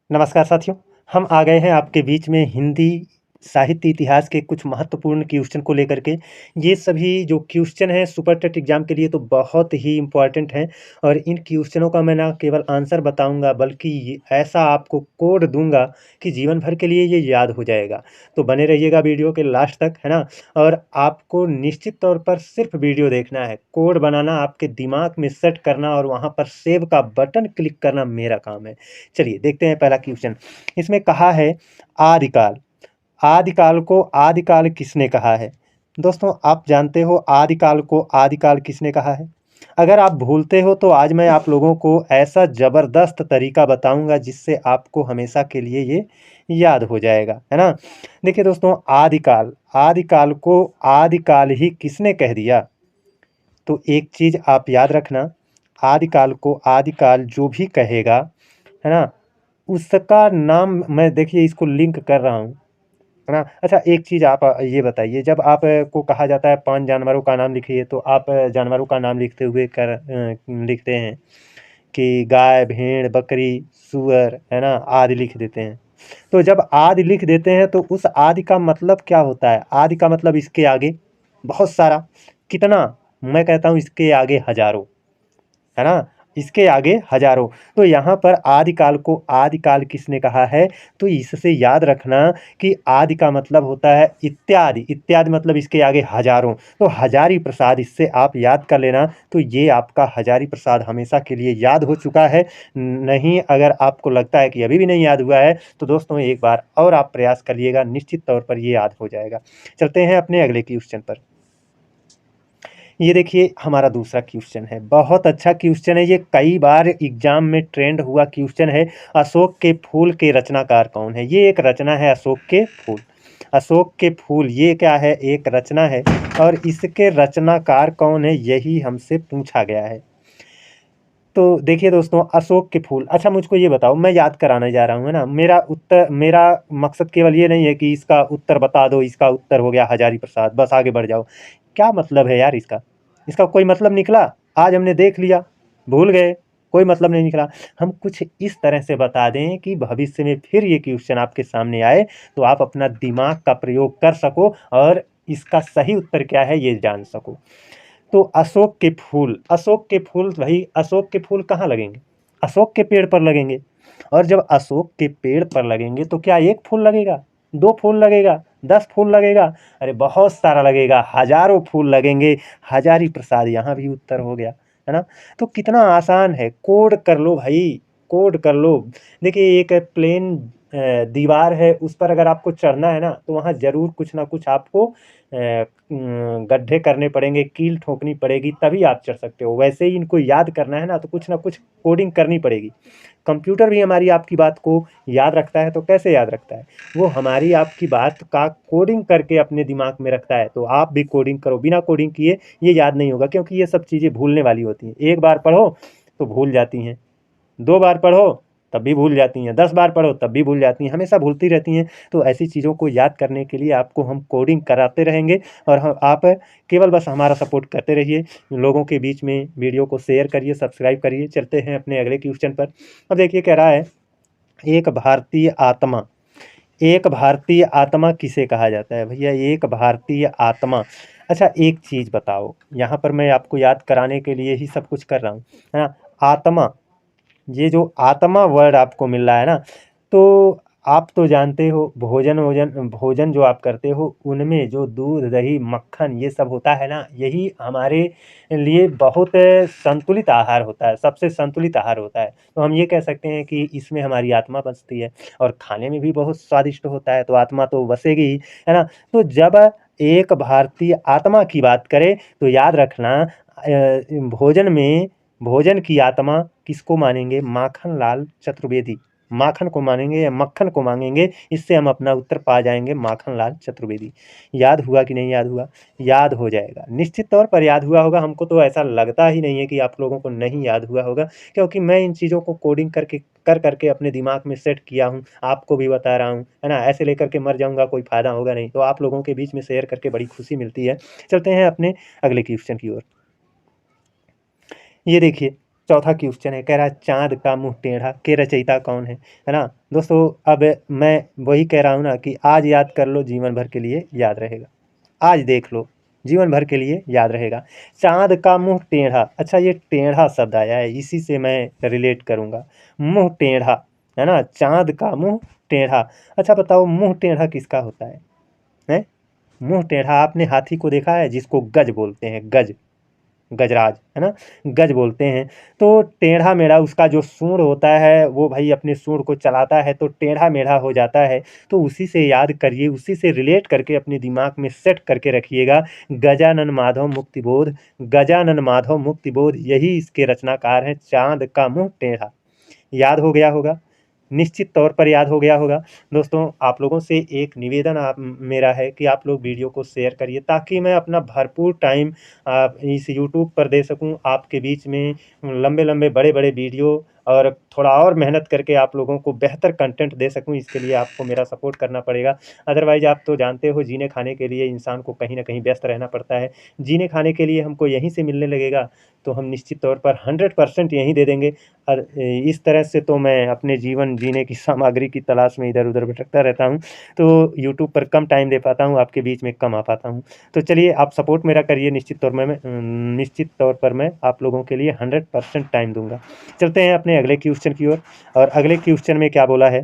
नमस्कार साथियों, हम आ गए हैं आपके बीच में हिंदी साहित्य इतिहास के कुछ महत्वपूर्ण क्वेश्चन को लेकर के। ये सभी जो क्वेश्चन हैं सुपर टेट एग्ज़ाम के लिए तो बहुत ही इम्पोर्टेंट हैं और इन क्वेश्चनों का मैं ना केवल आंसर बताऊँगा बल्कि ये ऐसा आपको कोड दूँगा कि जीवन भर के लिए ये याद हो जाएगा। तो बने रहिएगा वीडियो के लास्ट तक, है ना? और आपको निश्चित तौर पर सिर्फ़ वीडियो देखना है, कोड बनाना आपके दिमाग में सेट करना और वहाँ पर सेव का बटन क्लिक करना मेरा काम है। चलिए देखते हैं पहला क्वेश्चन। इसमें कहा है आदिकाल। आदिकाल को आदिकाल किसने कहा है? दोस्तों आप जानते हो आदिकाल को आदिकाल किसने कहा है? अगर आप भूलते हो तो आज मैं आप लोगों को ऐसा ज़बरदस्त तरीका बताऊँगा जिससे आपको हमेशा के लिए ये याद हो जाएगा, है ना? देखिए दोस्तों आदिकाल, आदिकाल को आदिकाल ही किसने कह दिया? तो एक चीज़ आप याद रखना, आदिकाल को आदिकाल जो भी कहेगा, है ना? उसका नाम मैं देखिए इसको लिंक कर रहा हूँ, है ना? अच्छा एक चीज़ आप ये बताइए जब आप को कहा जाता है 5 जानवरों का नाम लिखिए तो आप जानवरों का नाम लिखते हुए लिखते हैं कि गाय, भेड़, बकरी, सूअर, है ना? आदि लिख देते हैं। तो जब आदि लिख देते हैं तो उस आदि का मतलब क्या होता है? आदि का मतलब इसके आगे बहुत सारा, कितना? मैं कहता हूँ इसके आगे हज़ारों। है ना? इसके आगे हज़ारों। तो यहाँ पर आदिकाल को आदिकाल किसने कहा है? तो इससे याद रखना कि आदि का मतलब होता है इत्यादि, इत्यादि मतलब इसके आगे हज़ारों। तो हज़ारी प्रसाद इससे आप याद कर लेना, तो ये आपका हज़ारी प्रसाद हमेशा के लिए याद हो चुका है। नहीं अगर आपको लगता है कि अभी भी नहीं याद हुआ है, तो दोस्तों एक बार और आप प्रयास करिएगा, निश्चित तौर पर ये याद हो जाएगा। चलते हैं अपने अगले क्वेश्चन पर। ये देखिए हमारा दूसरा क्वेश्चन है, बहुत अच्छा क्वेश्चन है ये, कई बार एग्जाम में ट्रेंड हुआ क्वेश्चन है। अशोक के फूल के रचनाकार कौन है? ये एक रचना है अशोक के फूल। अशोक के फूल ये क्या है? एक रचना है और इसके रचनाकार कौन है यही हमसे पूछा गया है। तो देखिए दोस्तों अशोक के फूल, अच्छा मुझको ये बताओ, मैं याद कराने जा रहा हूँ, है ना? मेरा मकसद केवल ये नहीं है कि इसका उत्तर बता दो, इसका उत्तर हो गया हजारी प्रसाद, बस आगे बढ़ जाओ। क्या मतलब है यार इसका? इसका कोई मतलब निकला? आज हमने देख लिया, भूल गए, कोई मतलब नहीं निकला। हम कुछ इस तरह से बता दें कि भविष्य में फिर ये क्वेश्चन आपके सामने आए तो आप अपना दिमाग का प्रयोग कर सको और इसका सही उत्तर क्या है ये जान सको। तो अशोक के फूल, अशोक के फूल भाई, अशोक के फूल कहाँ लगेंगे? अशोक के पेड़ पर लगेंगे। और जब अशोक के पेड़ पर लगेंगे तो क्या 1 फूल लगेगा, 2 फूल लगेगा, 10 फूल लगेगा? अरे बहुत सारा लगेगा, हज़ारों फूल लगेंगे। हज़ारी प्रसाद यहाँ भी उत्तर हो गया, है ना? तो कितना आसान है, कोड कर लो भाई, कोड कर लो। देखिए एक प्लेन दीवार है, उस पर अगर आपको चढ़ना है ना तो वहाँ ज़रूर कुछ ना कुछ आपको गड्ढे करने पड़ेंगे, कील ठोकनी पड़ेगी तभी आप चढ़ सकते हो। वैसे ही इनको याद करना है ना तो कुछ ना कुछ कोडिंग करनी पड़ेगी। कंप्यूटर भी हमारी आपकी बात को याद रखता है, तो कैसे याद रखता है? वो हमारी आपकी बात का कोडिंग करके अपने दिमाग में रखता है, तो आप भी कोडिंग करो, बिना कोडिंग किए ये याद नहीं होगा क्योंकि ये सब चीज़ें भूलने वाली होती हैं। एक बार पढ़ो तो भूल जाती हैं, 2 बार पढ़ो तब भी भूल जाती हैं, 10 बार पढ़ो तब भी भूल जाती हैं, हमेशा भूलती रहती हैं। तो ऐसी चीज़ों को याद करने के लिए आपको हम कोडिंग कराते रहेंगे और आप केवल बस हमारा सपोर्ट करते रहिए। लोगों के बीच में वीडियो को शेयर करिए, सब्सक्राइब करिए। चलते हैं अपने अगले क्वेश्चन पर। अब देखिए कह रहा है, एक भारतीय आत्मा, एक भारतीय आत्मा किसे कहा जाता है? भैया एक भारतीय आत्मा, अच्छा एक चीज़ बताओ, यहाँ पर मैं आपको याद कराने के लिए ही सब कुछ कर रहा हूँ, है ना? आत्मा, ये जो आत्मा वर्ड आपको मिल रहा है ना, तो आप तो जानते हो भोजन जो आप करते हो उनमें जो दूध, दही, मक्खन ये सब होता है ना, यही हमारे लिए बहुत संतुलित आहार होता है, सबसे संतुलित आहार होता है। तो हम ये कह सकते हैं कि इसमें हमारी आत्मा बसती है और खाने में भी बहुत स्वादिष्ट होता है, तो आत्मा तो बसेगी ही, है ना? तो जब एक भारतीय आत्मा की बात करें तो याद रखना भोजन में, भोजन की आत्मा किसको मानेंगे? माखनलाल चतुर्वेदी, माखन को मानेंगे या मक्खन को मांगेंगे, इससे हम अपना उत्तर पा जाएँगे माखनलाल चतुर्वेदी। याद हुआ कि नहीं याद हुआ? याद हो जाएगा, निश्चित तौर पर याद हुआ होगा, हमको तो ऐसा लगता ही नहीं है कि आप लोगों को नहीं याद हुआ होगा, क्योंकि मैं इन चीज़ों को कोडिंग करके अपने दिमाग में सेट किया हूँ, आपको भी बता रहा हूँ, है ना? ऐसे लेकर के मर जाऊँगा कोई फ़ायदा होगा नहीं, तो आप लोगों के बीच में शेयर करके बड़ी खुशी मिलती है। चलते हैं अपने अगले क्वेश्चन की ओर। ये देखिए चौथा क्वेश्चन है, कह रहा है चाँद का मुँह टेढ़ा के रचयिता कौन है ना? दोस्तों अब मैं वही कह रहा हूँ ना कि आज याद कर लो जीवन भर के लिए याद रहेगा। आज देख लो, जीवन भर के लिए याद रहेगा। चाँद का मुँह टेढ़ा, अच्छा ये टेढ़ा शब्द आया है, इसी से मैं रिलेट करूँगा। मुँह टेढ़ा, है ना? चाँद का मुँह टेढ़ा। अच्छा बताओ मुँह टेढ़ा किसका होता है? हैं? मुँह टेढ़ा आपने हाथी को देखा है जिसको गज बोलते हैं, गज, गजराज, है ना? गज बोलते हैं। तो टेढ़ा-मेढ़ा उसका जो सूँड़ होता है वो भई अपने सूँड़ को चलाता है तो टेढ़ा-मेढ़ा हो जाता है। तो उसी से याद करिए, उसी से रिलेट करके अपने दिमाग में सेट करके रखिएगा। गजानन माधव मुक्तिबोध, गजानन माधव मुक्तिबोध यही इसके रचनाकार हैं, चाँद का मुँह टेढ़ा। याद हो गया होगा, निश्चित तौर पर याद हो गया होगा। दोस्तों आप लोगों से एक निवेदन मेरा है कि आप लोग वीडियो को शेयर करिए ताकि मैं अपना भरपूर टाइम इस यूट्यूब पर दे सकूँ आपके बीच में लंबे-लंबे, बड़े-बड़े वीडियो और थोड़ा और मेहनत करके आप लोगों को बेहतर कंटेंट दे सकूँ, इसके लिए आपको मेरा सपोर्ट करना पड़ेगा। अदरवाइज़ आप तो जानते हो जीने-खाने के लिए इंसान को कहीं न कहीं व्यस्त रहना पड़ता है। जीने-खाने के लिए हमको यहीं से मिलने लगेगा, तो हम निश्चित तौर पर 100% यहीं दे देंगे। और इस तरह से तो मैं अपने जीवन जीने की सामग्री की तलाश में इधर-उधर भटकता रहता हूँ, तो यूट्यूब पर कम टाइम दे पाता हूँ, आपके बीच में कम आ पाता हूँ। तो चलिए आप सपोर्ट मेरा करिए, निश्चित तौर पर मैं आप लोगों के लिए 100% टाइम दूँगा। चलते हैं अपने अगले क्वेश्चन की ओर और अगले क्वेश्चन में क्या बोला है?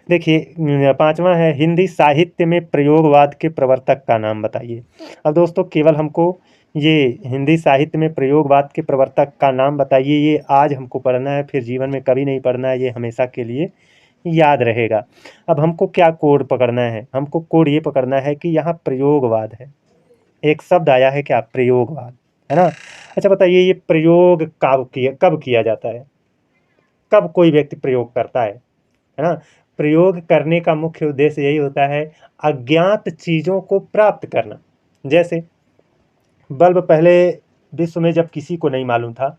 देखिए 5वां है हिंदी साहित्य में प्रयोगवाद के प्रवर्तक का नाम बताइए। अब दोस्तों केवल हमको ये हिंदी साहित्य में प्रयोगवाद के प्रवर्तक का नाम बताइए, ये आज हमको पढ़ना है, फिर जीवन में कभी नहीं पढ़ना है, ये हमेशा के लिए याद रहेगा। अब हमको क्या कोड पकड़ना है? हमको कोड ये पकड़ना है कि यहाँ प्रयोगवाद है। एक शब्द आया है क्या? प्रयोगवाद, है ना? अच्छा बताइए ये प्रयोग कब किया जाता है? कब कोई व्यक्ति प्रयोग करता है ना? प्रयोग करने का मुख्य उद्देश्य यही होता है अज्ञात चीज़ों को प्राप्त करना। जैसे बल्ब पहले विश्व में जब किसी को नहीं मालूम था,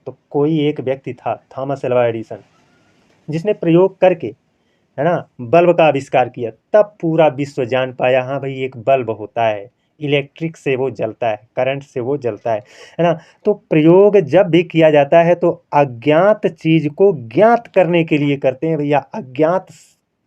तो कोई एक व्यक्ति था थॉमस एल्वा एडिसन, जिसने प्रयोग करके, है ना, बल्ब का आविष्कार किया। तब पूरा विश्व जान पाया हाँ भाई एक बल्ब होता है, इलेक्ट्रिक से वो जलता है, करंट से वो जलता है ना? तो प्रयोग जब भी किया जाता है तो अज्ञात चीज़ को ज्ञात करने के लिए करते हैं भैया। अज्ञात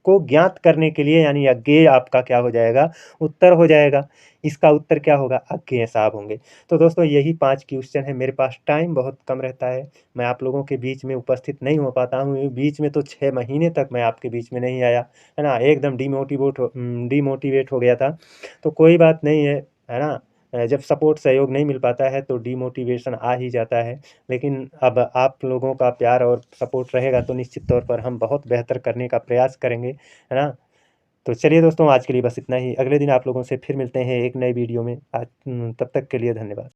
को ज्ञात करने के लिए यानी अज्ञेय आपका क्या हो जाएगा? उत्तर हो जाएगा। इसका उत्तर क्या होगा? अज्ञेय साहब होंगे। तो दोस्तों यही 5 क्वेश्चन है। मेरे पास टाइम बहुत कम रहता है। मैं आप लोगों के बीच में उपस्थित नहीं हो पाता हूँ। बीच में तो 6 महीने तक मैं आपके बीच में नहीं आया, है ना? एकदम डिमोटिवेट हो गया था। तो कोई बात नहीं है ना? जब सपोर्ट सहयोग नहीं मिल पाता है तो डिमोटिवेशन आ ही जाता है। लेकिन अब आप लोगों का प्यार और सपोर्ट रहेगा तो निश्चित तौर पर हम बहुत बेहतर करने का प्रयास करेंगे, है ना? तो चलिए दोस्तों आज के लिए बस इतना ही। अगले दिन आप लोगों से फिर मिलते हैं एक नए वीडियो में। तब तक के लिए धन्यवाद।